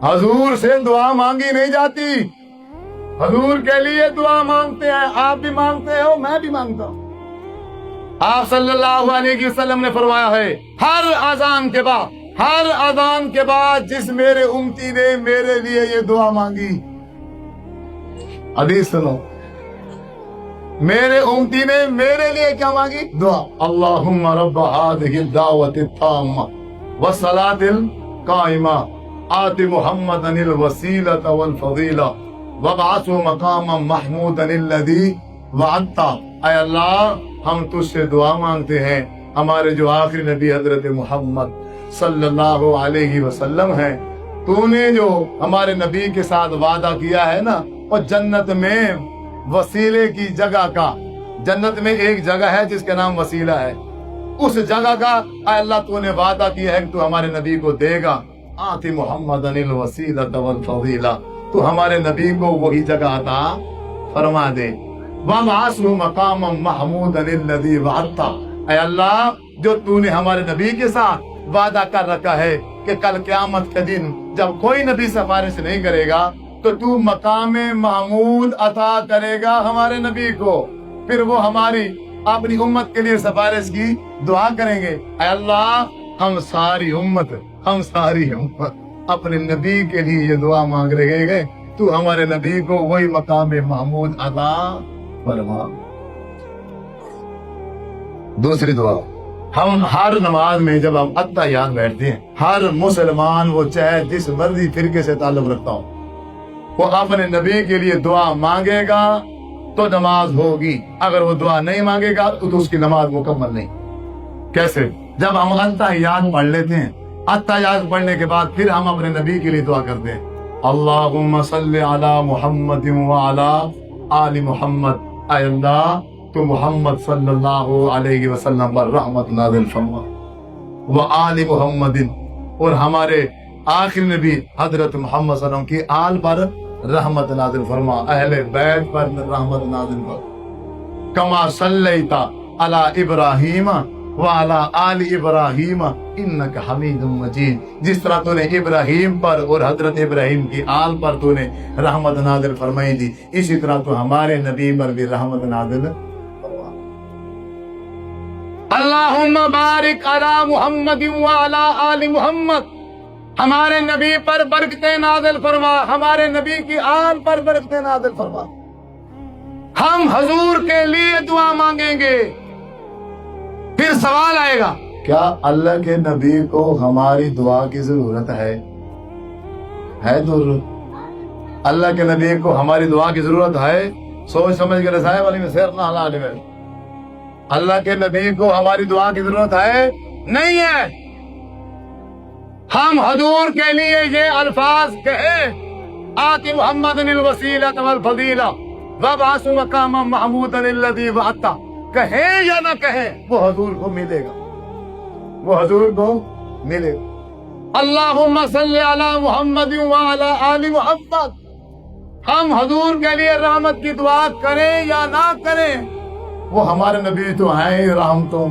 हजूर से दुआ मांगी नहीं जाती, हजूर के लिए दुआ मांगते हैं। आप भी मांगते हो, मैं भी मांगता हूँ। आप सल्लल्लाहु अलैहि वसल्लम ने फरमाया है, हर अजान के बाद, हर अजान के बाद जिस मेरे उम्मती ने मेरे लिए ये दुआ मांगी, हदीस सुनो, मेरे उम्मती ने मेरे लिए क्या मांगी? दुआ। अल्लाहुम्मा रब्ब हादिहि दावति ताम्मा व सलातिल काइमा आति मुहम्मदनिल वसीलता वल फजीला वबअसहु मकामम महमूदन अल्लज़ी वअदता। ऐ अल्लाह, हम तुझसे दुआ मांगते हैं, हमारे जो आखिरी नबी हजरत मोहम्मद सल्लल्लाहु अलैहि वसल्लम हैं, तूने जो हमारे नबी के साथ वादा किया है ना, और जन्नत में वसीले की जगह का, जन्नत में एक जगह है जिसका नाम वसीला है, उस जगह का ऐ अल्लाह तूने वादा किया है कि तू हमारे नबी को देगा। आति मुहम्मदनिल वसीलता वल फजीला, तू हमारे नबी को वही जगह अता फरमा दे। वबअसहु मकामम महमूदन अल्लज़ी वअदता, ऐ अल्लाह, जो तूने हमारे नबी के साथ वादा कर रखा है कि कल क़यामत के दिन जब कोई नबी सिफारिश नहीं करेगा तो तू मकाम महमूद अता करेगा हमारे नबी को, फिर वो हमारी अपनी उम्मत के लिए सिफारिश की दुआ करेंगे। ऐ अल्लाह, हम सारी उम्मत अपने नबी के लिए ये दुआ मांग रहे हैं, तू हमारे नबी को वही मकाम महमूद अता फरमा। दूसरी दुआ, हम हर नमाज में जब हम अत्तहियात बैठते हैं, हर मुसलमान, वो चाहे जिस मर्जी फिरके से ताल्लुक रखता हो, वो अपने नबी के लिए दुआ मांगेगा तो नमाज होगी, अगर वो दुआ नहीं मांगेगा तो उसकी नमाज मुकम्मल नहीं। कैसे? जब हम अत्तहियात पढ़ लेते हैं, अत्तहियात पढ़ने के बाद फिर हम अपने नबी के लिए दुआ करते हैं, अल्लाहुम्मा सल्ली अला मुहम्मदिन व अला आलि मुहम्मद। ऐ अल्लाह, तो मोहम्मद सल्लल्लाहु अलैहि वसल्लम पर रहमत नाज़िल फरमा, व आलि मुहम्मदिन, और हमारे आखिरी नबी हजरत मोहम्मद सल्लल्लाहु अलैहि वसल्लम की आल पर रहमत नाज़िल फरमा, अहले बैत पर रहमत नाज़िल फरमा। कमा सल्लैता अला इब्राहीम व अला आलि इब्राहीम इन्नका हमीदुम मजीद, जिस तरह तूने इब्राहीम पर और हजरत इब्राहीम की आल पर तूने रहमत नाज़िल फरमाई थी, इसी तरह तू हमारे नबी पर भी रहमत नाज़िल फरमा। अल्लाहुम्मा बारिक अला मुहम्मदिन व अला आलि मुहम्मद, हमारे नबी पर बरकतें नाज़िल फरमा, हमारे नबी की आल पर बरकतें नाज़िल फरमा। हम हुजूर के लिए दुआ मांगेंगे, फिर सवाल आएगा, क्या अल्लाह के नबी को हमारी दुआ की जरूरत है? जरूरत? अल्लाह के नबी को हमारी दुआ की जरूरत है? सोच समझ के रसाए वाली में शेर ना हला में, अल्लाह के नबी को हमारी दुआ की जरूरत है? नहीं है। हम हुजूर के लिए ये अल्फाज कहे, आति मुहम्मदनिल वसीलता वल फजीला वबअसहु मकामम महमूदन अल्लज़ी वअदता, कहे या ना कहे, वो हुजूर को मिलेगा, वो हुजूर को मिलेगा। अल्लाहुम्मा सल्ली अला मुहम्मदिन व अला आलि मुहम्मद, हम हुजूर के लिए रहमत की दुआ करें या ना करें, वो हमारे नबी तो हैं रहमतों।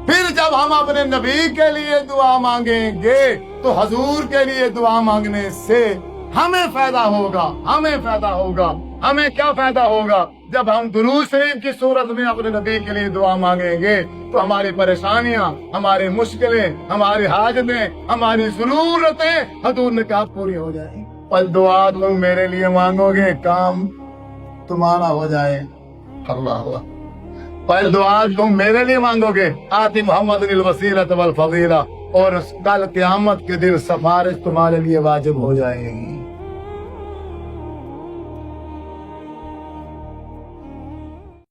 फिर जब हम अपने नबी के लिए दुआ मांगेंगे तो हुजूर के लिए दुआ मांगने से हमें फायदा होगा, हमें फायदा होगा। हमें क्या फायदा होगा? जब हम दुरूद शरीफ की सूरत में अपने नबी के लिए दुआ मांगेंगे तो हमारी परेशानियां, हमारी मुश्किलें, हमारी हाजतें, हमारी जरूरतें हुजूर ने कहा पूरी हो जाएंगी। और दुआ तुम मेरे लिए मांगोगे, काम तुम्हारा हो जाए। अल्लाह, पर दुआ तुम मेरे लिए मांगोगे, आति मुहम्मदिल वसीलता वल फजीला, और कल क़यामत के दिन सिफारिश तुम्हारे लिए वाजिब हो जाएगी।